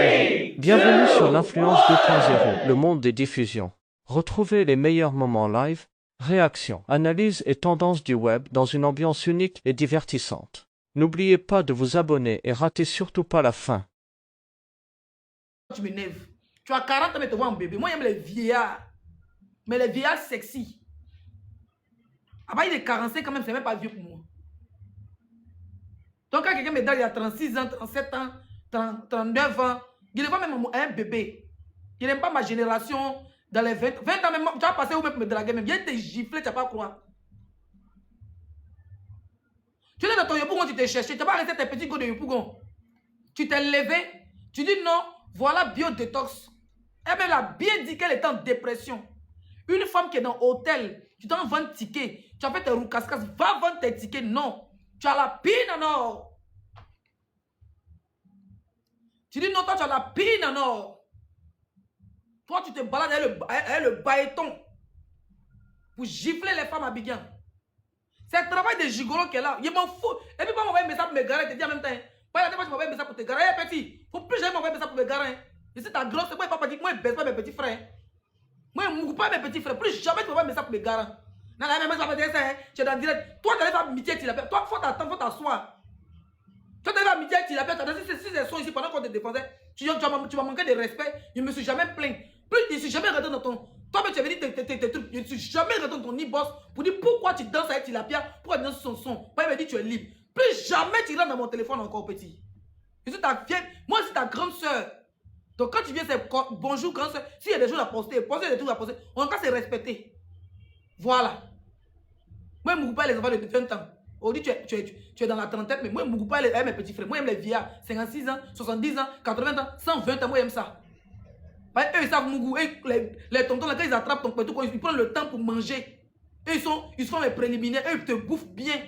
Bienvenue sur l'Influence 2.0, le monde des diffusions. Retrouvez les meilleurs moments live, réactions, analyses et tendances du web dans une ambiance unique et divertissante. N'oubliez pas de vous abonner et ratez surtout pas la fin. Tu m'énerves. Tu as 40 ans mais te vois un bébé. Moi, j'aime les vieillards. Mais les vieillards sexy. À part il est 45 quand même, c'est même pas vieux pour moi. Donc quand quelqu'un me dit il y a 36 ans, 37 ans, 39 ans, il ne voit même un bébé. Il n'aime pas ma génération dans les 20 ans même. Tu vas passer où même me draguer même. Viens te gifler, tu n'as pas croire. Tu es dans ton yopougon, tu t'es cherché. Tu n'as pas resté tes petits go de yopougon. Tu t'es levé. Tu dis non, voilà biodétox. Elle a bien dit qu'elle est en dépression. Une femme qui est dans l'hôtel, tu t'en vends ticket. Tu as fait tes roucascas, va vendre tes tickets. Non. Tu as la pine en or. Tu dis non, toi tu as la pine en or. Toi tu te balades avec le baïton pour gifler les femmes à Abidjan. C'est le travail de gigolo qui est là. Il m'en fout. Et puis pas m'envoyer un message pour me garer. Tu dis en même temps. Pas la fois tu m'envoies un message pour te garer. Hey, petit, faut plus jamais m'envoyer un message pour me garer. Et c'est ta grosse. Moi, papa dit, moi, je ne baisse pas mes petits frères. Moi, je ne mourre pas mes petits frères. Plus jamais tu m'envoies un message pour me garer. Non, la même chose, tu es dans le direct. Toi, tu allais faire amitié, tu l'appelles. Toi, faut t'attendre, faut t'asseoir. Toi, tu allais faire amitié, tu l'appelles. Si elles sont ici pendant qu'on te défendait, tu m'as manqué de respect. Je ne me suis jamais plaint. Plus, je ne suis jamais rentré dans ton. Toi, tu avais dit tes trucs. Je ne suis jamais rentré dans ton e-boss pour dire pourquoi tu danses avec Tilapia, pourquoi tu danses son son. Moi, il m'a dit tu es libre. Plus jamais tu rentres dans mon téléphone encore, petit. Je suis ta vieille. Moi, c'est ta grande soeur. Donc, quand tu viens, c'est bonjour, grande soeur. S'il y a des choses à poster, des trucs à poster, on va se respecter. Voilà. Moi, je ne pas les enfants de 20 ans. Aujourd'hui, tu es dans la trentaine, mais moi, je ne pas avec mes petits frères. Moi, j'aime les vieillards. 56 ans, 70 ans, 80 ans, 120 ans, moi, j'aime ça. Eux, ils savent Mougou. Les tontons, quand ils attrapent ton pétou, ils prennent le temps pour manger. Eux, ils font les préliminaires. Eux, ils te bouffent bien.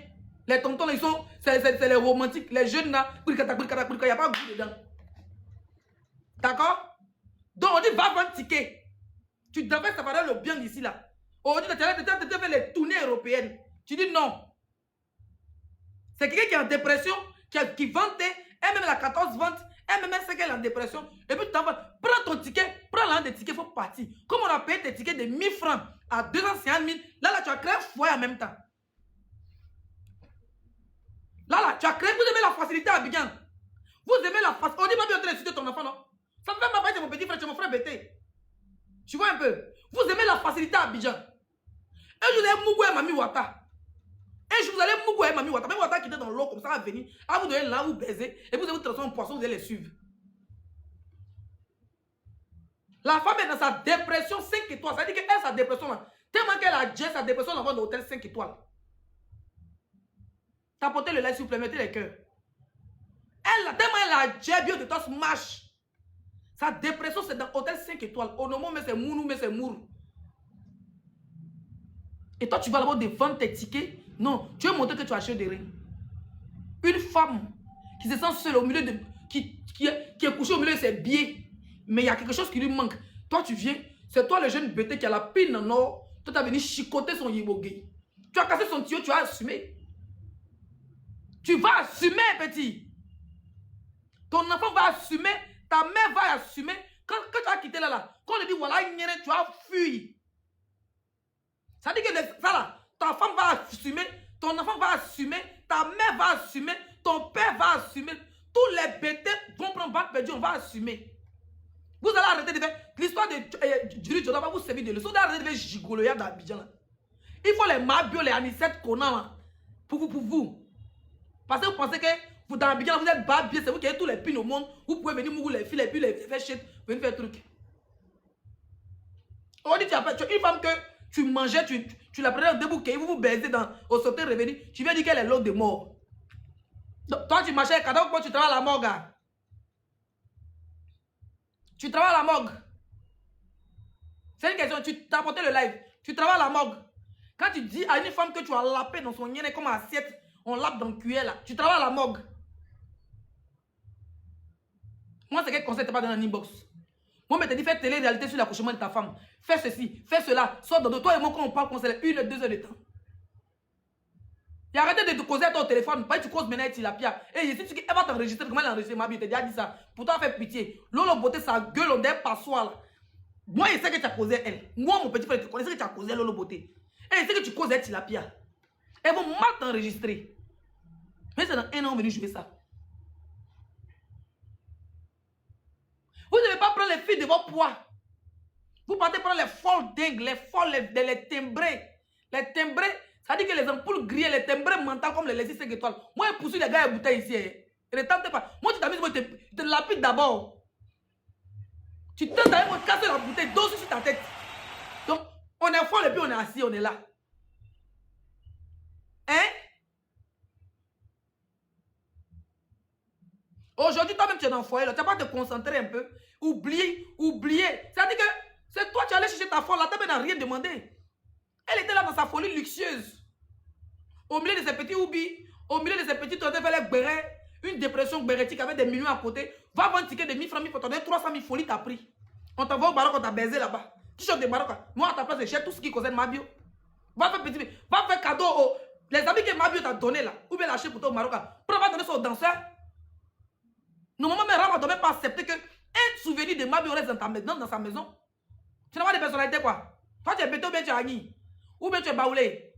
Les tontons, c'est les romantiques. Les jeunes, là, il n'y a pas de goût dedans. D'accord? Donc, on dit, va vendre ticket. Tu devais savoir le bien d'ici, là. Aujourd'hui, tu as fait les tournées européennes. Tu dis non. C'est quelqu'un qui est en dépression, qui vend, elle-même elle a 14 ventes, elle-même sait qu'elle est en dépression. Et puis tu t'envoies, prends ton ticket, prends l'un des tickets, il faut partir. Comme on a payé tes tickets de 1000 francs à 250 000, là, tu as créé un foyer en même temps. Là, tu as créé, vous aimez la facilité à Abidjan. Vous aimez la facilité. On dit, pas bien de ton enfant, non? Ça me fait ma c'est mon petit frère, c'est mon frère bêté. Tu vois un peu? Vous aimez la facilité à Abidjan. Et je vous ai Mougou et Mami Wata. Et je vous allez Mougou et Mami Wata. Même Wata qui était dans l'eau comme ça à venir. À vous donner là, vous baiser. Et vous allez vous transformer en poisson, vous allez les suivre. La femme est dans sa dépression 5 étoiles. Ça veut dire qu'elle, sa dépression là. Tellement qu'elle a déjà sa dépression dans l'hôtel 5 étoiles. Tapotez le like s'il vous plaît, mettez les cœurs. Tellement elle a déjà bio de toi smash. Sa dépression c'est dans l'hôtel 5 étoiles. Au moment mais c'est mounou, mais c'est mourou. Et toi tu vas d'abord défendre tes tickets. Non, tu veux montrer que tu as acheté des rings. Une femme qui se sent seule au milieu de... Qui est couchée au milieu de ses billets. Mais il y a quelque chose qui lui manque. Toi, tu viens. C'est toi le jeune bêté qui a la pine en or. Toi, tu as venu chicoter son yibogué. Tu as cassé son tuyau, tu as assumé. Tu vas assumer, petit. Ton enfant va assumer. Ta mère va assumer. Quand tu as quitté là, quand on te dit voilà, tu as fui. Ça dit que ça là, ta femme va assumer. Ton enfant va assumer. Ta mère va assumer. Ton père va assumer. Tous les bêtés vont prendre balle perdue, on va assumer. Vous allez arrêter de faire l'histoire de Julie Joda va vous servir de leçon. Vous allez arrêter de faire gigoloya d'Abidjan. Il faut les Mabio, les Anisette Conan pour vous. Parce que vous pensez que vous dans Abidjan, vous êtes babio, c'est vous qui avez tous les pins au monde. Vous pouvez venir mourir les filles, et puis les faire shit, venir faire truc. On dit une femme que tu mangeais, tu la prenais debout, vous vous baisez au sauté revenu, tu viens dire qu'elle est l'autre de mort. Donc, toi, tu marchais, quand tu travailles à la morgue. Tu travailles à la morgue. C'est une question, tu t'as apporté le live. Tu travailles à la morgue. Quand tu dis à une femme que tu as lapé dans son yéné comme assiette, on lape dans le cuillère là. Tu travailles à la morgue. Moi, c'est quel conseil tu n'as pas donné en inbox? Moi, je te dis, fais télé-réalité sur l'accouchement de ta femme. Fais ceci, fais cela. Sors de toi et moi, quand on parle conseil, 1 et 2 heures de temps. Il Et arrêtez de te causer à ton téléphone. Pas tu causes maintenant avec Tilapia. Et ici, elle va t'enregistrer. Comment elle enregistre ma vie? Elle t'a dit ça. Pourtant, fait pitié. Lolo Beauté, sa gueule, on est passoire là. Moi, je sais que tu as causé elle. Moi, mon petit frère, tu connais que tu as causé Lolo Beauté. Et je sais que tu causes avec Tilapia. Elles vont mal t'enregistrer. Mais c'est dans un an, on est venu jouer ça. Vous ne devez pas prendre les filles de votre poids. Vous partez prendre les folles dingues, les folles, les timbrés. Les timbrés, ça dit que les ampoules grillées, les timbrés mentales comme les laissés 5 étoiles. Moi, je poursuis les gars et bouteilles ici. Et ne tentez pas. Moi, tu t'amuses, moi, je te lapide d'abord. Tu tentes d'aller me casser la bouteille, dos sur ta tête. Donc, on est folle et puis on est assis, on est là. Hein? Aujourd'hui, toi-même, tu es dans le foyer, là. Tu n'as pas te concentrer un peu. Oublier. C'est-à-dire que c'est toi qui allais chercher ta folle, là. Tu n'as rien demandé. Elle était là dans sa folie luxueuse. Au milieu de ses petits oublis, au milieu de ses petits tournées vers les bérets, une dépression bérétique avec des millions à côté. Va avoir un ticket de 1000 francs, 1000 francs, 300 000 folies, t'as pris. On t'envoie au Maroc, on t'a baisé là-bas. Tu chantes de Maroc. Moi, à ta place, j'achète tout ce qui concerne Mabio. Va faire petit, va faire cadeau aux les amis que Mabio t'a donné là. Ou bien lâcher pour toi au Maroc. Pourquoi va donner ça aux danseurs? Normalement, mes rames ne doivent pas accepter qu'un souvenir de Mabio reste dans sa maison. Tu n'as pas de personnalité quoi? Toi, tu es bêté ou bien tu es Agni? Ou bien tu es Baoulé?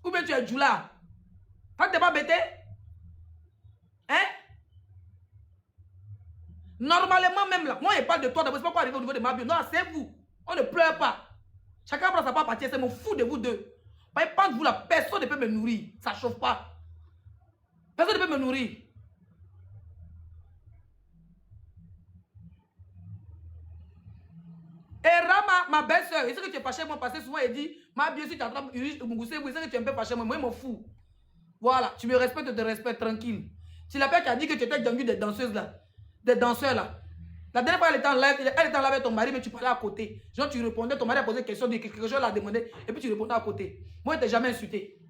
Ou bien tu es Djoula? Toi, tu n'es pas bêté? Hein? Normalement, même là, moi, je parle de toi d'abord, c'est pas quoi arriver au niveau de Mabio. Non, c'est vous. On ne pleure pas. Chacun prend sa part partie, c'est mon fou de vous deux. Pas de vous là, personne ne peut me nourrir. Ça ne chauffe pas. Personne ne peut me nourrir. Et Rama, ma belle-soeur, il sait que tu es fâché, moi, parce que souvent, il dit, ma bien sûr, tu attrapes Mungoussé, il sait que tu es un peu fâché, moi, je m'en fous. Voilà, tu me respectes, je te respecte, tranquille. Si la personne qui a dit que tu étais dans des danseuses là, des danseurs là, la dernière fois, elle était en live, avec ton mari, mais tu parlais à côté. Genre, tu répondais, ton mari a posé une question, quelque chose l'a demandé, et puis tu répondais à côté. Moi, je t'ai jamais insulté.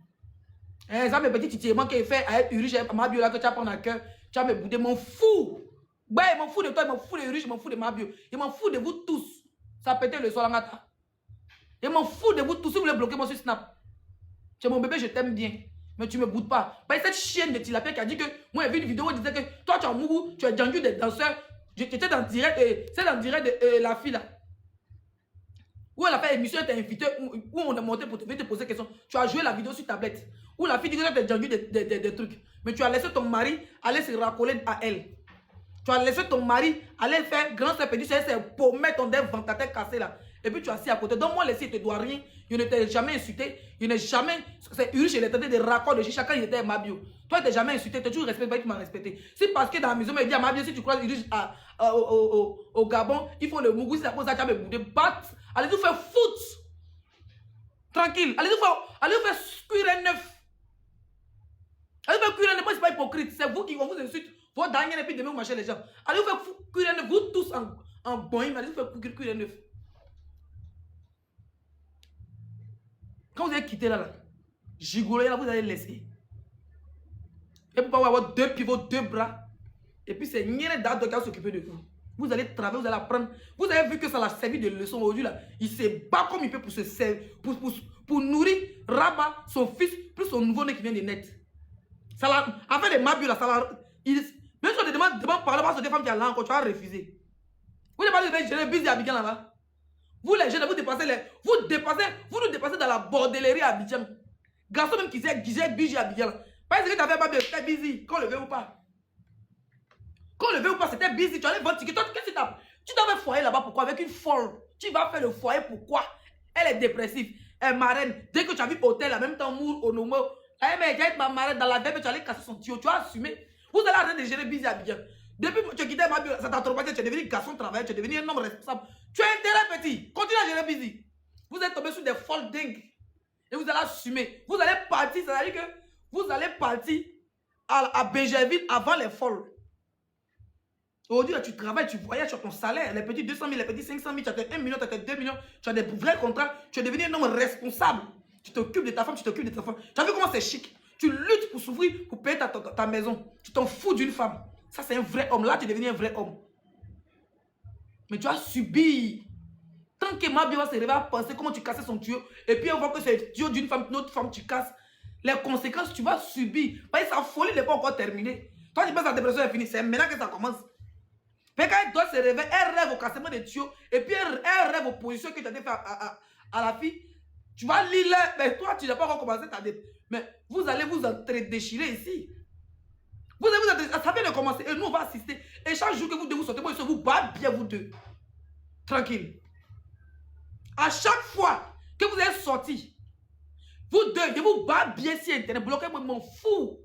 Ça, mes petits titillements qu'il fait avec Urich, ma bio là, que tu as pris à cœur, tu as me boudé, m'en fous. Ouais, il m'en fout de toi, il m'en fout de Urich, il m'en fout de ma bio. Il m'en fout de vous tous. Ça a pété le sol en gata. Il m'en fout de vous tous. Si vous voulez bloquer moi sur Snap, tu es mon bébé, je t'aime bien. Mais tu ne me boudes pas. Bah, cette chienne de Tilapia qui a dit que moi, j'ai vu une vidéo où il disait que toi, tu as mouru, tu as dendu des danseurs. J'étais dans le direct, c'est dans le direct de la fille là. Où elle a fait émission, elle t'a invité, où on a monté pour te poser des questions. Tu as joué la vidéo sur tablette. Où la fille dit que tu as dendu des trucs. Mais tu as laissé ton mari aller se racoler à elle. Tu as laissé ton mari aller faire grand petit, c'est pour mettre ton ventre à tête cassée là. Et puis tu as assis à côté. Donc moi, laissé, il ne te doit rien. Je ne t'ai jamais insulté. Je n'ai jamais. C'est Urich, il était des raccords de chacun, il était à Mabio. Toi, tu n'as jamais insulté. Tu as toujours respecté, tu m'as respecté. C'est parce que dans la maison, il dit à Mabio, si tu crois Urich au Gabon, il faut le Mougou, si la pose ça, tu as me boudé. Batte. Allez-vous faire foot. Tranquille. Allez-vous faire cuire un œuf. Allez-vous faire cuire un œuf. Moi, ce n'est pas hypocrite. C'est vous qui vous insulte. Votre dernier et puis demain vous marchez les gens. Allez vous faire cuire un œuf, vous tous en boing, allez vous faire cuire un œuf. Quand vous allez quitter là, gigoler là, vous allez laisser. Et pour pouvoir avoir deux pivots, deux bras. Et puis c'est Nyere Dado qui va s'occuper de vous. Vous allez travailler, vous allez apprendre. Vous avez vu que ça l'a servi de leçon aujourd'hui là. Il se bat comme il peut pour se servir, pour nourrir Rabat, son fils, plus son nouveau-né qui vient de naître. Ça l'a, avec les Mabio là, ça l'a. Même si on te demande de parler parce que des femmes qui ont là encore, tu vas refuser. Vous n'avez pas de gérer busy à Abidjan là-bas. Vous les jeunes, vous nous dépassez dans la bordellerie à Abidjan. Garçon même qui disait busy à Abidjan là. Parce que tu avais pas de c'était busy, qu'on le veut ou pas. Qu'on le veut ou pas, c'était busy. Tu allais vendre ticket. Toi, qu'est-ce que tu t'avais foyer là-bas, pourquoi? Avec une folle. Tu vas faire le foyer, pourquoi? Elle est dépressive. Elle est marraine. Dès que tu as vu hôtel, en même temps, mour, au nomo. Elle est ma marraine dans la veille, tu allais casser son tuyau. Tu as assumé. Vous allez arrêter de gérer busy à Abidjan. Depuis que tu as quitté ma bio, ça t'a traumatisé, tu es devenu garçon travailleur, tu es devenu un homme responsable. Tu as intérêt, petit. Continue à gérer busy. Vous êtes tombé sur des folles dingues. Et vous allez assumer. Vous allez partir, c'est-à-dire que vous allez partir à Benjerville avant les folles. Aujourd'hui, tu travailles, tu voyages sur ton salaire, les petits 200 000, les petits 500 000, tu as 1 million, tu as 2 millions, tu as des vrais contrats, tu es devenu un homme responsable. Tu t'occupes de ta femme, tu t'occupes de ta femme. Tu as vu comment c'est chic? Tu luttes pour s'ouvrir, pour payer ta maison. Tu t'en fous d'une femme. Ça, c'est un vrai homme. Là, tu es devenu un vrai homme. Mais tu as subi. Tant que Mabio va se réveiller à penser comment tu cassais son tuyau, et puis on voit que c'est le tuyau d'une femme, une autre femme, tu casses. Les conséquences, tu vas subir. Parce que sa folie n'est pas encore terminée. Toi, tu penses que la dépression est finie. C'est maintenant que ça commence. Mais quand elle doit se réveiller, elle rêve au cassement des tuyaux. Et puis elle rêve aux positions que tu as fait à la fille. Tu vas lire là. Mais toi, tu n'as pas encore commencé ta dépression. Mais vous allez vous déchirer ici. Vous allez vous ça vient de commencer. Et nous, on va assister. Et chaque jour que vous devez vous sortir, moi, je vous bats bien, vous deux. Tranquille. À chaque fois que vous êtes sortis, vous deux, je vous bats bien si Internet. Bloquez-moi, je m'en fous.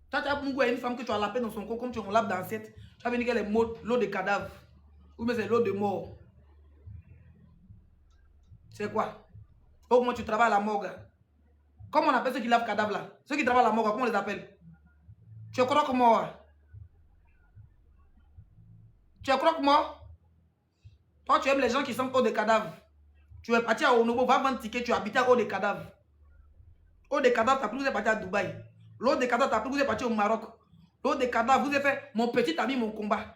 Toi, tu as une femme que tu as lapé dans son corps, comme tu en lapes dans l'assiette. Tu as venu qu'elle est morte, l'eau de cadavre. Ou bien c'est l'eau de mort. C'est quoi? Au moins tu travailles à la morgue. Comment on appelle ceux qui lavent cadavre là? Ceux qui travaillent à la morgue, comment on les appelle? Tu es croque-mort. Tu es croque-mort? Toi, tu aimes les gens qui sont haut des cadavres. Tu es parti à Onobo, va vendre ticket, tu habites à haut des cadavres. Haut des cadavres, tu as pris, vous êtes parti à Dubaï. L'autre des cadavres, tu as pris, vous êtes parti au Maroc. L'autre des cadavres, vous avez fait mon petit ami, mon combat.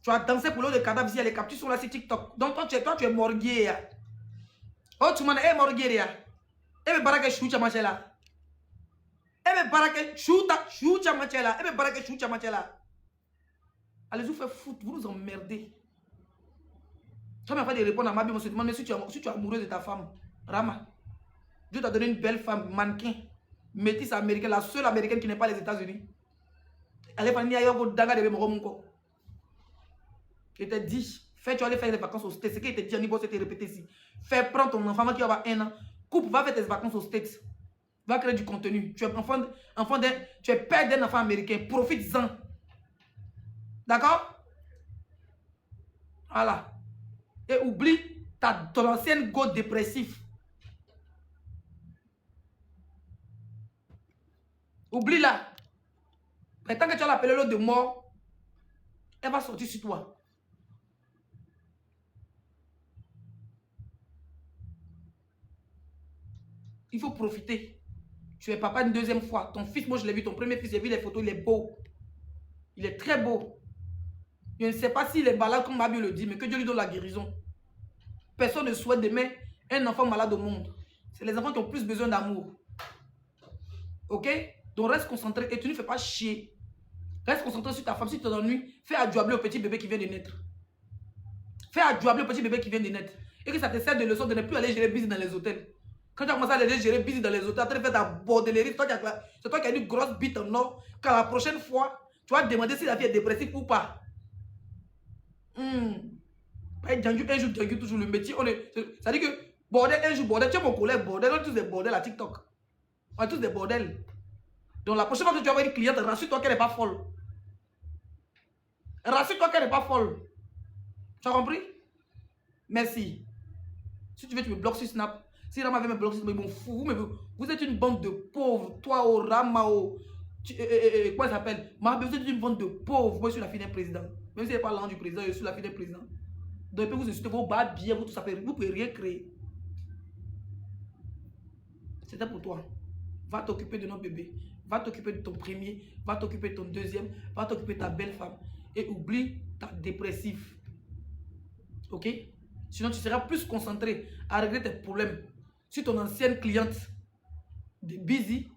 Tu as dansé pour l'autre des cadavres ici, les captures sont là sur TikTok. Donc toi, tu es morgué. Oh, tu m'en es morgué. Et me barake choucha machela. Et me barake choucha machela. Et me barake choucha machela. Allez vous faire foutre, vous nous emmerdez. Tu n'as pas de répondre à ma vie, on se demande si tu es amoureuse de ta femme. Rama. Dieu t'a donné une belle femme, mannequin, métisse américaine, la seule américaine qui n'est pas les États-Unis. Elle est venue à Yogo Danga de Bemoronko. Il t'a dit, tu vas aller faire des vacances au States. Ce qu'il t'a dit, Anibos, c'était répété ici. Fais prendre ton enfant qui va avoir 1 an. Coupe, va faire tes vacances aux States. Va créer du contenu. Tu es tu es père d'un enfant américain. Profite-en. D'accord? Voilà. Et oublie ton ancienne go dépressif. Oublie-la. Mais tant que tu as l'appelé l'autre de mort, elle va sortir sur toi. Il faut profiter. Tu es papa une deuxième fois. Ton fils, moi je l'ai vu, ton premier fils, j'ai vu les photos, il est beau. Il est très beau. Je ne sais pas s'il est malade comme Mabi le dit, mais que Dieu lui donne la guérison. Personne ne souhaite demain un enfant malade au monde. C'est les enfants qui ont plus besoin d'amour. Ok? Donc reste concentré et tu ne fais pas chier. Reste concentré sur ta femme. Si tu t'ennuies, fais adouabler au petit bébé qui vient de naître. Fais adouabler au petit bébé qui vient de naître. Et que ça te sert de leçon de ne plus aller gérer busy dans les hôtels. Quand tu as commencé à aller gérer busy dans les hôtels, tu as fait ta bordellerie, c'est toi qui as une grosse bite en or. Quand la prochaine fois, tu vas te demander si la fille est dépressive ou pas. Un jour, toujours le métier. Ça dit que bordel, un jour, bordel. Tu es mon collègue, bordel. On est tous des bordels à TikTok. On est tous des bordels. Donc la prochaine fois que tu vas avoir une cliente, rassure-toi qu'elle n'est pas folle. Rassure-toi qu'elle n'est pas folle. Tu as compris? Merci. Si tu veux, tu me bloques sur Snap. Si Rama veut me bloquer, mais bon fou. Vous êtes une bande de pauvres. Toi, au Rama, comment ça s'appelle? Vous êtes une bande de pauvres. Moi, je suis la fille d'un président. Même si je n'ai pas l'an du président, je suis la fille d'un président. Donc, vous insultez vos bas bien, vous tout ça. Vous ne pouvez rien créer. C'était pour toi. Va t'occuper de nos bébés. Va t'occuper de ton premier. Va t'occuper de ton deuxième. Va t'occuper de ta belle femme. Et oublie ta dépressive. Ok? Sinon, tu seras plus concentré à régler tes problèmes sur ton ancienne cliente de busy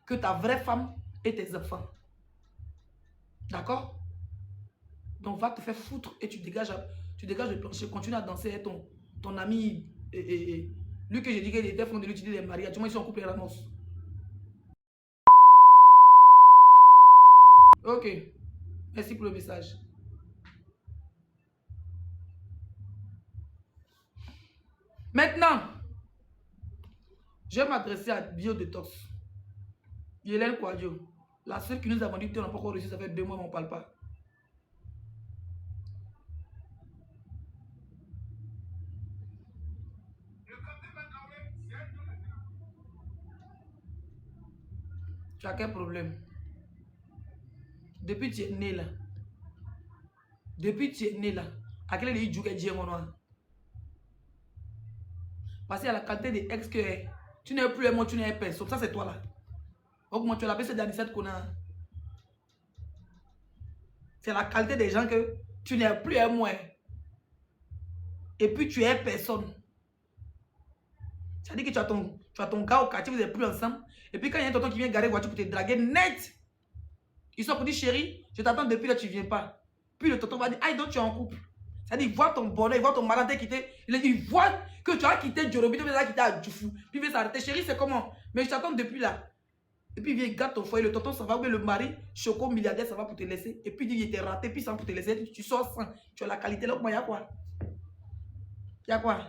que ta vraie femme et tes enfants. D'accord? Donc, va te faire foutre et tu dégages le plancher. Continue à danser avec ton ami. Lui que j'ai dit qu'il était fondé de l'utiliser des mariages. Tu vois, ils sont en couple et Ramos. Ok. Merci pour le message. Maintenant, je vais m'adresser à Biodetox. Hélène Kouadio, la seule qui nous a vendu, on n'a pas encore reçu, ça fait 2 mois, mais on ne parle pas. Tu as quel problème? Depuis que tu es né là. Depuis que tu es né là. À quel est-ce que tu es noir? Parce qu'il y a la qualité des ex que tu n'es plus moi, tu n'es personne. Ça, c'est toi là. Donc, tu as la baisse d'Anisette Kona. C'est la qualité des gens que tu n'es plus moi. Et puis, tu es personne. Ça dit que tu as ton gars au quartier, vous n'êtes plus ensemble. Et puis quand il y a un tonton qui vient garer la voiture pour te draguer, net. Ils sont pour dire, chérie, je t'attends depuis là, tu ne viens pas. Puis le tonton va dire, aïe, donc tu es en couple. Ça dit, il voit ton bonheur, il voit ton malade quitté. Il voit que tu as quitté Djorobi, tu as quitté Adjoufou. Puis il vient s'arrêter, chérie, c'est comment? Mais je t'attends depuis là. Et puis il vient, garde ton foyer, le tonton, ça va, oui, le mari, choco, milliardaire, ça va pour te laisser. Et puis il dit, il était raté, puis ça va pour te laisser. Tu sors sans, tu as la qualité là, il y a quoi? Il y a quoi?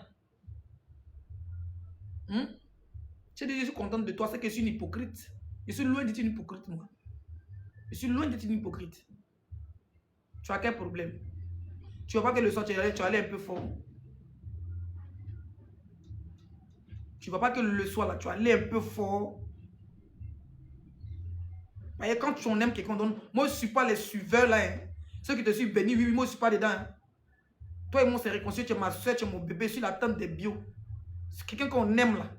Je suis contente de toi, c'est que je suis une hypocrite. Je suis loin d'être une hypocrite, moi. Je suis loin d'être une hypocrite. Tu as quel problème? Tu vois pas que le soir, tu es allé un peu fort. Tu vois pas que le soir, là, tu es allé un peu fort. Mais quand tu en aimes quelqu'un, moi, je ne suis pas les suiveurs, là. Hein. Ceux qui te suivent bénis, oui, moi, je ne suis pas dedans. Hein. Toi et moi, c'est réconcilié, tu es ma soeur, tu es mon bébé, je suis la tante des bio. C'est quelqu'un qu'on aime, là.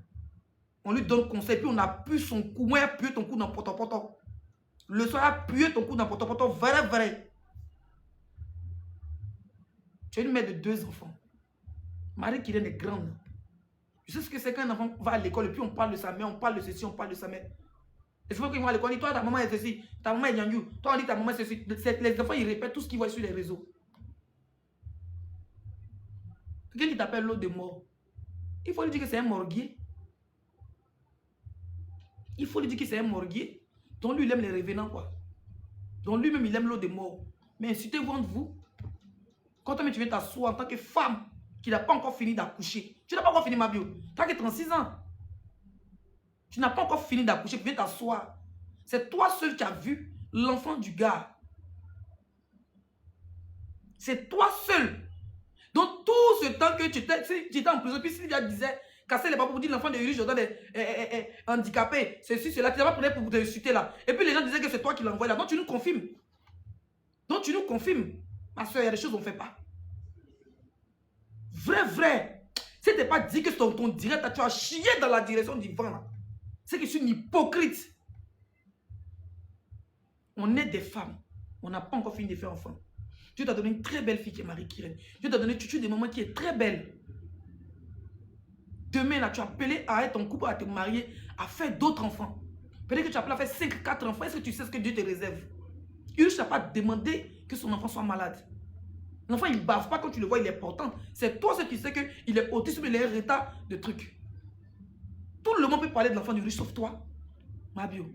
On lui donne conseil, puis on appuie son cou. Moi, appuie ton cou dans poto. Le soir, appuie ton cou dans poto. Vrai. Tu es une mère de 2 enfants. Marie Kirène est grande. Tu sais ce que c'est qu'un enfant va à l'école et puis on parle de sa mère, on parle de ceci, on parle de sa mère. Et c'est pour qu'ils vont à l'école, on dit toi ta maman est ceci, ta maman est Nyangyu, toi on dit ta maman est ceci. Les enfants ils répètent tout ce qu'ils voient sur les réseaux. Quelqu'un qui t'appelle l'eau de mort, il faut lui dire que c'est un morguier. Il faut lui dire que c'est un morguier. Donc lui il aime les revenants quoi. Donc lui-même il aime l'eau de mort. Mais insultez-vous entre vous. Quand toi tu viens t'asseoir en tant que femme qui n'a pas encore fini d'accoucher. Tu n'as pas encore fini ma bio. Tu as que 36 ans. Tu n'as pas encore fini d'accoucher, tu viens t'asseoir. C'est toi seul qui as vu l'enfant du gars. C'est toi seul. Donc tout ce temps que tu étais en prison, puis Sylvia disait, casser les bras pour dire l'enfant de Yuri Jordan est handicapé, ceci, cela, tu n'as pas pris pour te insulter là. Et puis les gens disaient que c'est toi qui l'envoies là. Donc tu nous confirmes. Ma soeur, il y a des choses qu'on ne fait pas. Vrai. Si tu n'es pas dit que c'est ton direct, tu as chié dans la direction du vent là. C'est que je suis une hypocrite. On est des femmes. On n'a pas encore fini de faire enfant. Dieu t'a donné une très belle fille qui est Marie Kirène. Dieu t'a donné Chuchu des mamans qui est très belle. Demain, là, tu as appelé à être en couple, à te marier, à faire d'autres enfants. Peut-être que tu as appelé à faire 5, 4 enfants. Est-ce que tu sais ce que Dieu te réserve? Il ne t'a pas demandé que son enfant soit malade. L'enfant, il ne bave pas quand tu le vois, il est portant. C'est toi ce qui sais qu'il est autiste, mais il est un retard de trucs. Tout le monde peut parler de l'enfant du riche, sauf toi. Mabio,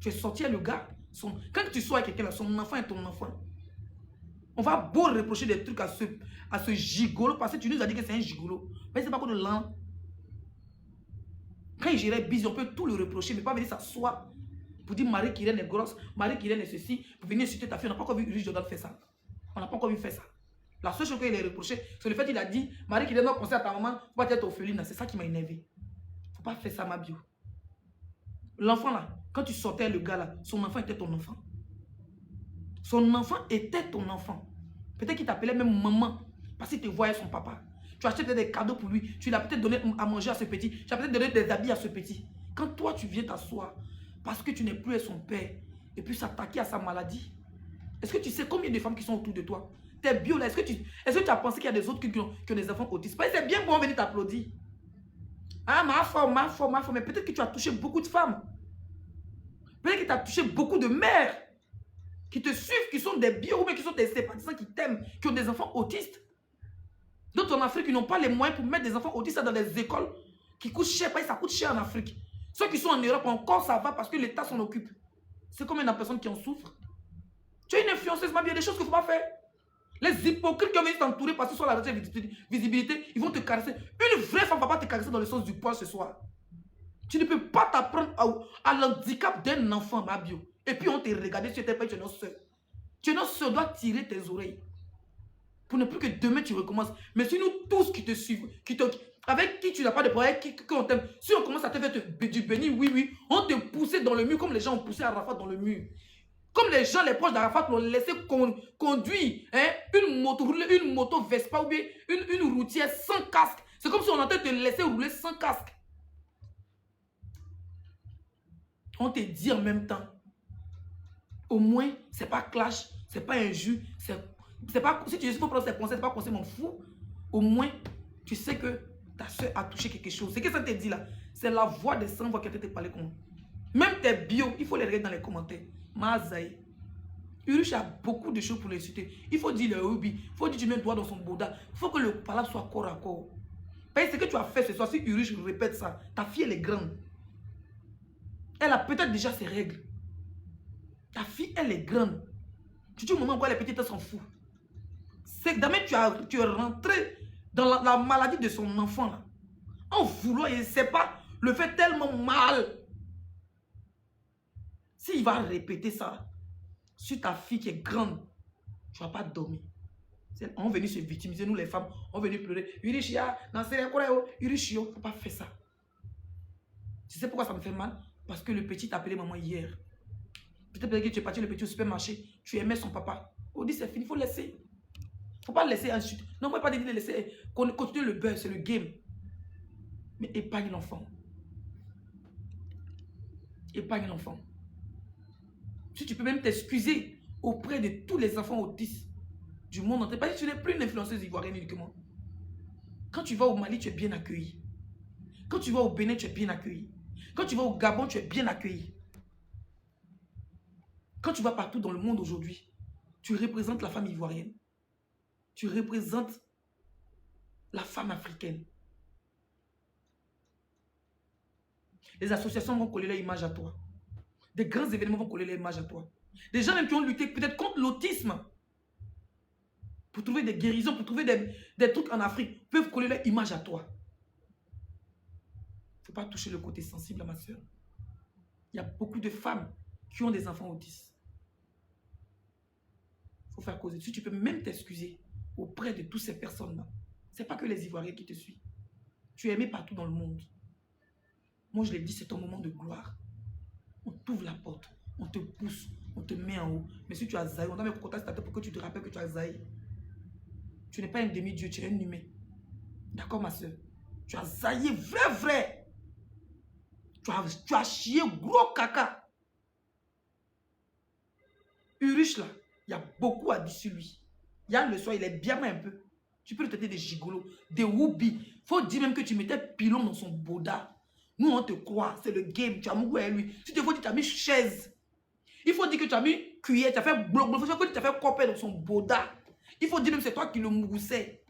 tu es sorti à le gars. Quand tu sors avec quelqu'un, son enfant est ton enfant. On va beau reprocher des trucs à ce gigolo, parce que tu nous as dit que c'est un gigolo. Mais c'est pas quoi de l'an. Quand il gérait bise, on peut tout le reprocher, mais pas venir s'asseoir pour dire Marie Kirène est grosse, Marie Kirène est ceci, pour venir insulter ta fille. On n'a pas encore vu Riche Jordan faire ça. On n'a pas encore vu faire ça. La seule chose qu'il a reproché, c'est le fait qu'il a dit Marie Kirène doit penser à ta maman, faut pas être orpheline. C'est ça qui m'a énervé. Faut pas faire ça, ma bio. L'enfant là, quand tu sortais le gars là, son enfant était ton enfant. Son enfant était ton enfant. Peut-être qu'il t'appelait même maman, parce qu'il te voyait son papa. Tu achetais peut-être des cadeaux pour lui, tu l'as peut-être donné à manger à ce petit, tu as peut-être donné des habits à ce petit. Quand toi tu viens t'asseoir, parce que tu n'es plus son père, et puis s'attaquer à sa maladie, est-ce que tu sais combien de femmes qui sont autour de toi? T'es bio là, est-ce que tu as pensé qu'il y a des autres qui ont des enfants autistes? C'est bien bon venir t'applaudir. Ah, ma femme, mais peut-être que tu as touché beaucoup de femmes. Peut-être que tu as touché beaucoup de mères qui te suivent, qui sont des bio, mais qui sont des sympathisants, qui t'aiment, qui ont des enfants autistes. D'autres en Afrique, qui n'ont pas les moyens pour mettre des enfants autistes dans des écoles qui coûtent cher, parce que ça coûte cher en Afrique. Ceux qui sont en Europe, encore ça va parce que l'État s'en occupe. C'est combien de personnes qui en souffrent? Tu es une influenceuse, il y a des choses qu'il ne faut pas faire. Les hypocrites qui ont venus t'entourer parce que sur la recherche de visibilité, ils vont te caresser. Une vraie femme ne va pas te caresser dans le sens du poil ce soir. Tu ne peux pas t'apprendre à l'handicap d'un enfant, ma bio. Et puis on te regarde, tu es notre soeur. Tu es notre soeur, dois tirer tes oreilles. Pour ne plus que demain tu recommences. Mais si nous tous qui te suivent, avec qui tu n'as pas de problème, qui on t'aime, si on commence à te faire du béni, oui, on te pousse dans le mur comme les gens ont poussé Arafat dans le mur. Comme les gens, les proches d'Arafat l'ont laissé conduire une moto Vespa ou bien une routière sans casque. C'est comme si on entendait te laisser rouler sans casque. On te dit en même temps, au moins, c'est pas clash, c'est pas injure, c'est pas, si tu veux prendre ses conseils, c'est pas conseil, m'en fous. Au moins, tu sais que ta soeur a touché quelque chose. Ce que ça te dit là, c'est la voix des sans-voix qui te parlé comme. Même tes bios, il faut les regarder dans les commentaires. Mazaï. Urush a beaucoup de choses pour les citer. Il faut dire le hobby. Il faut dire que tu mets un doigt dans son boda. Il faut que le palabre soit corps à corps. Parce que ce que tu as fait ce soir, si Urush répète ça, ta fille elle est grande. Elle a peut-être déjà ses règles. Ta fille elle est grande. Tu dis au moment où elle est petite, elle s'en fout. C'est que d'abord tu es rentré dans la maladie de son enfant là. En voulant, il ne sait pas le fait tellement mal. S'il va répéter ça sur ta fille qui est grande, tu ne vas pas dormir. On est venu se victimiser, nous les femmes, on est venu pleurer. Urishia, il ne faut pas faire ça. Tu sais pourquoi ça me fait mal? Parce que le petit t'a appelé maman hier. Peut-être que tu es parti le petit au supermarché, tu aimais son papa. On dit c'est fini, il faut laisser. Il ne faut pas laisser ensuite. Non, moi, pas dire de laisser. Continuer le beurre, c'est le game. Mais épargne l'enfant. Épargne l'enfant. Si tu peux même t'excuser auprès de tous les enfants autistes du monde entier, parce que tu n'es plus une influenceuse ivoirienne uniquement. Quand tu vas au Mali, tu es bien accueilli. Quand tu vas au Bénin, tu es bien accueilli. Quand tu vas au Gabon, tu es bien accueilli. Quand tu vas partout dans le monde aujourd'hui, tu représentes la femme ivoirienne. Tu représentes la femme africaine. Les associations vont coller leur image à toi. Des grands événements vont coller leur image à toi. Des gens même qui ont lutté peut-être contre l'autisme, pour trouver des guérisons, pour trouver des trucs en Afrique, peuvent coller leur image à toi. Il ne faut pas toucher le côté sensible à ma soeur. Il y a beaucoup de femmes qui ont des enfants autistes. Il faut faire causer. Si tu peux même t'excuser auprès de toutes ces personnes-là, ce n'est pas que les Ivoiriens qui te suivent. Tu es aimé partout dans le monde. Moi, je l'ai dit, c'est ton moment de gloire. On t'ouvre la porte, on te pousse, on te met en haut. Mais si tu as zaï, on doit me contacter pour que tu te rappelles que tu as zaï. Tu n'es pas un demi-dieu, tu es un humain. D'accord, ma soeur? Tu as zaïé vrai. Tu as chié gros caca. Urush, là, il y a beaucoup à dire sur lui. Il y a le soir, il est bien un peu. Tu peux le traiter de gigolo, de woubi. Il faut dire même que tu mettais pilon dans son boda. Nous, on te croit, c'est le game. Tu as mouru avec lui. Si tu veux dire, tu as mis chaise. Il faut dire que tu as mis cuillère, tu as fait bloc. Il faut dire que tu as fait copé dans son boda. Il faut dire même que c'est toi qui le moussais.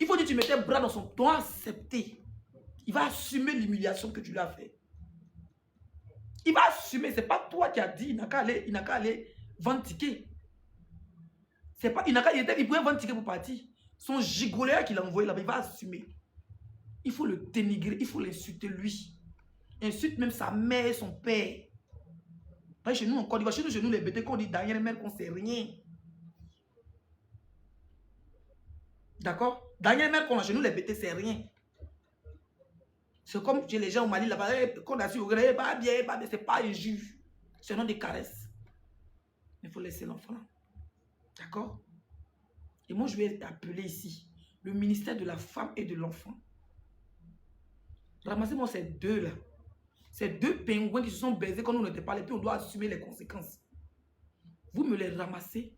Il faut dire que tu mettais bras dans son... Tu as accepté. Il va assumer l'humiliation que tu lui as fait. Il va assumer. Ce n'est pas toi qui as dit. Il n'a qu'à aller vendre ticket. C'est pas, il pourrait vendre ticket pour partir. Son gigoléa qu'il a envoyé là-bas, il va assumer. Il faut le dénigrer, il faut l'insulter lui. Insulte même sa mère et son père. Chez nous, en Côte d'Ivoire, chez nous, les bêtés, qu'on dit Daniel Mère, qu'on sait rien. D'accord? Daniel Mère, qu'on a chez nous, les bêtés, c'est rien. C'est comme chez les gens au Mali, là-bas, qu'on a su, pas bien, c'est pas un juge. C'est un nom de caresses. Il faut laisser l'enfant. D'accord? Et moi, je vais appeler ici le ministère de la femme et de l'enfant. Ramassez-moi ces deux-là. Ces deux pingouins qui se sont baisés quand on n'était pas là, puis on doit assumer les conséquences. Vous me les ramassez.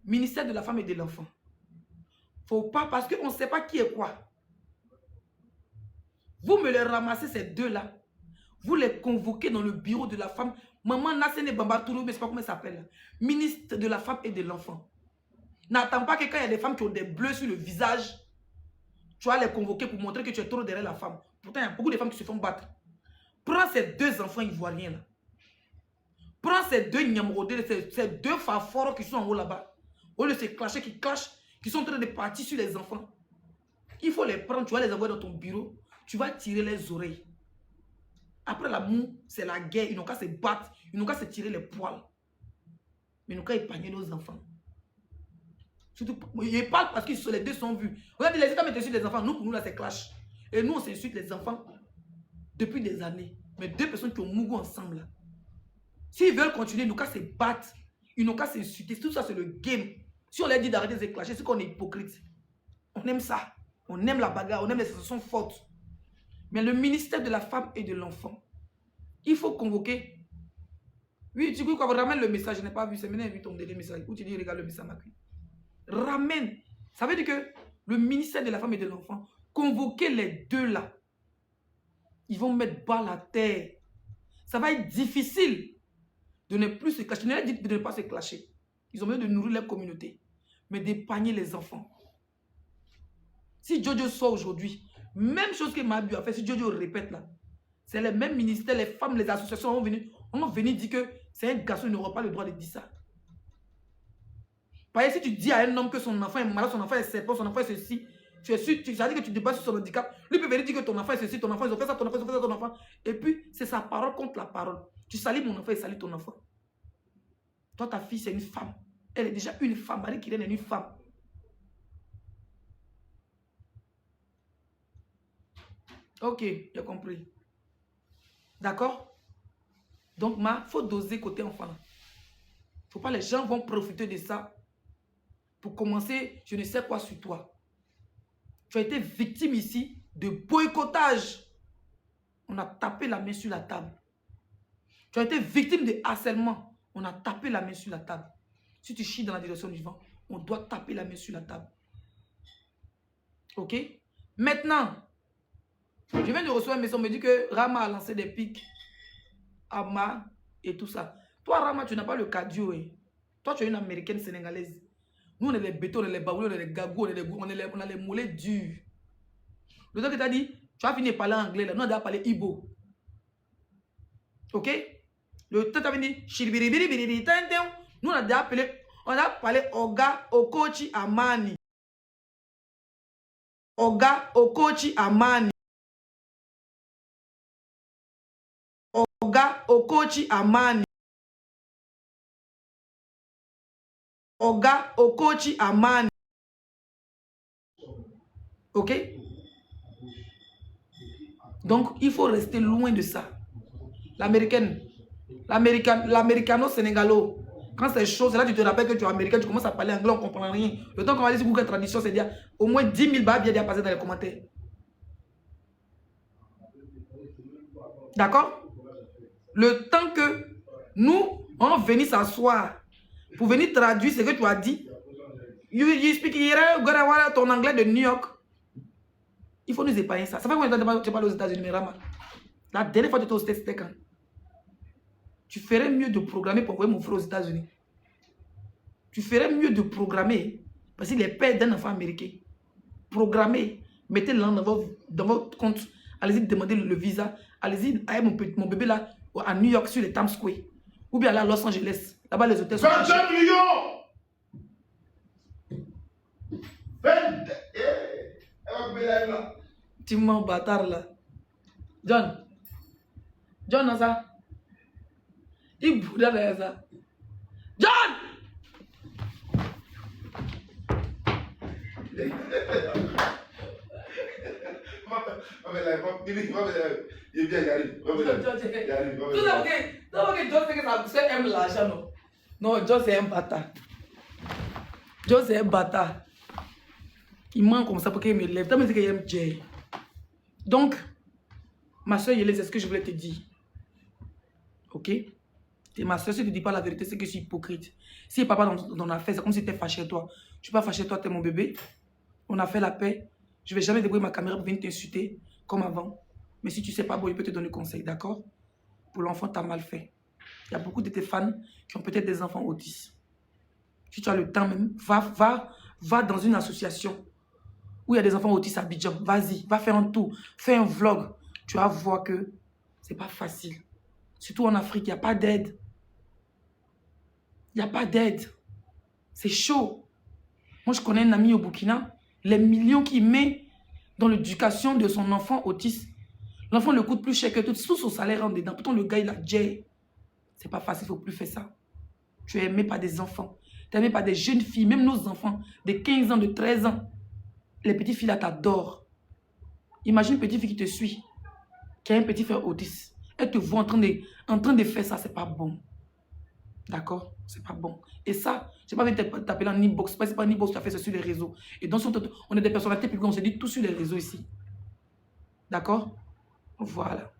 Ministère de la femme et de l'enfant. Faut pas, parce qu'on ne sait pas qui est quoi. Vous me les ramassez, ces deux-là. Vous les convoquez dans le bureau de la femme. Maman Nassene Bambatourou, mais je ne sais pas comment elle s'appelle. Ministre de la femme et de l'enfant. N'attends pas que quand il y a des femmes qui ont des bleus sur le visage, tu vas les convoquer pour montrer que tu es trop derrière la femme. Pourtant, il y a beaucoup de femmes qui se font battre. Prends ces deux enfants ivoiriens là. Prends ces deux nyamrodés, ces deux faforos qui sont en haut là-bas. Au lieu de se clasher, qui clashent, qui sont en train de partir sur les enfants. Il faut les prendre, tu vas les envoyer dans ton bureau. Tu vas tirer les oreilles. Après l'amour, c'est la guerre. Ils n'ont qu'à se battre. Ils n'ont qu'à se tirer les poils. Mais ils n'ont qu'à épargner nos enfants. Surtout, ils parlent parce que les deux sont vus. Regardez, les États mettent sur les enfants. Nous, pour nous, là, c'est clash. Et nous, on s'insulte les enfants depuis des années. Mais deux personnes qui ont mouru ensemble, là. S'ils veulent continuer, ils n'ont qu'à se battre. Ils n'ont qu'à s'insulter. Tout ça, c'est le game. Si on leur dit d'arrêter de se clasher, c'est qu'on est hypocrite. On aime ça. On aime la bagarre. On aime les sensations fortes. Mais le ministère de la femme et de l'enfant, il faut convoquer. Oui, tu dis quoi, ramène le message. Je n'ai pas vu. C'est maintenant, vu ton délai message. Où tu dis, regarde le message, ma cuisse. Ramène. Ça veut dire que le ministère de la femme et de l'enfant convoquer les deux là. Ils vont mettre bas à terre. Ça va être difficile de ne plus se clasher. Je ne leur dis de ne pas se clasher. Ils ont besoin de nourrir leur communauté. Mais d'épargner les enfants. Si Jojo sort aujourd'hui, même chose que Mabu a fait, si Jojo répète là, c'est les mêmes ministères, les femmes, les associations vont venir dire que c'est un garçon, il n'aura pas le droit de dire ça. Parce que si tu dis à un homme que son enfant est malade, son enfant est serpent, son enfant est ceci, tu es sûr, ça veut dire que tu débats sur son handicap. Lui peut venir dire que ton enfant est ceci, ton enfant, ils ont fait ça, ton enfant, ils ont fait ça, ton enfant. Et puis, c'est sa parole contre la parole. Tu salis mon enfant et salis ton enfant. Toi, ta fille, c'est une femme. Elle est déjà une femme. Marie-Kylène est une femme. Ok, j'ai compris. D'accord? Donc, il faut doser côté enfant. Faut pas, les gens vont profiter de ça pour commencer, je ne sais quoi sur toi. Tu as été victime ici de boycottage. On a tapé la main sur la table. Tu as été victime de harcèlement. On a tapé la main sur la table. Si tu chies dans la direction du vent, on doit taper la main sur la table. Ok? Maintenant, je viens de recevoir un message, on me dit que Rama a lancé des pics à Ma et tout ça. Toi, Rama, tu n'as pas le cardio. Toi, tu es une américaine sénégalaise. Nous, on est les bétons, on est les baoulés, on est les gagous, on a les mollets durs. Le temps que tu as dit, tu as fini de parler anglais, là. Nous, on a parlé Igbo. Ok? Le temps que tu as fini, nous, on a déjà appelé, on a parlé Oga Okochi Amani. Oga Okochi Amani. Oga Okochi Amani. Oga Okochi Amani. Ok? Donc, il faut rester loin de ça. L'américaine, l'américano-sénégalo, quand c'est chaud, c'est là que tu te rappelles que tu es américain, tu commences à parler anglais, on ne comprend rien. Le temps qu'on va dire sur Google Traduction, c'est dire au moins 10 000 balles bien passer dans les commentaires. D'accord? Le temps que nous, on venir s'asseoir pour venir traduire ce que tu as dit. You speak ton anglais de New York. Il faut nous épargner ça. Ça fait combien de temps que tu parles aux États-Unis, mais Rama? La dernière fois que tu étais aux States, c'était quand? Tu ferais mieux de programmer pour envoyer mon frère aux États-Unis. Tu ferais mieux de programmer, parce qu'il est père d'un enfant américain. Programmez, mettez-le dans votre compte. Allez-y demander le visa. Allez-y, avec mon bébé là, à New York, sur les Times Square. Ou bien là, à Los Angeles. Là-bas, les hôtels sont... 25 millions! Tu m'en bâtard là. John. John, non ça? Il bouda derrière ça. John! Il arrive. Tout ça, ok, John fait que ça aime l'argent, non? Non, John c'est un bâtard. John c'est un bâtard. Il ment comme ça pour qu'il me lève. Tu me dis qu'il aime Jay. Donc, ma soeur Yélé, c'est ce que je voulais te dire. Ok? Et ma soeur, si tu ne dis pas la vérité, c'est que je suis hypocrite. Si papa dans l'affaire, c'est comme si tu es fâché de toi. Je ne suis pas fâché de toi, tu es mon bébé. On a fait la paix. Je ne vais jamais débrouiller ma caméra pour venir t'insulter comme avant. Mais si tu ne sais pas, bon, il peut te donner conseil, d'accord? Pour l'enfant, tu as mal fait. Il y a beaucoup de tes fans qui ont peut-être des enfants autistes. Si tu as le temps même, va dans une association où il y a des enfants autistes à Abidjan. Vas-y, va faire un tour, fais un vlog. Tu vas voir que ce n'est pas facile. Surtout en Afrique, il n'y a pas d'aide. Il n'y a pas d'aide. C'est chaud. Moi, je connais un ami au Burkina, les millions qu'il met dans l'éducation de son enfant autiste. L'enfant le coûte plus cher que tout. Tout son salaire rentre dedans. Pourtant, le gars, il a déjà. C'est pas facile, il ne faut plus faire ça. Tu es aimé par des enfants. Tu es aimé par des jeunes filles, même nos enfants, de 15 ans, de 13 ans. Les petites filles là t'adorent. Imagine une petite fille qui te suit, qui a un petit frère autiste. Elle te voit en train de faire ça, c'est pas bon. D'accord? C'est pas bon. Et ça, je n'ai pas envie t'appeler en inbox. C'est pas en inbox, tu as fait ça sur les réseaux. Et donc, on est des personnalités publiques, on se dit tout sur les réseaux ici. D'accord? Voilà.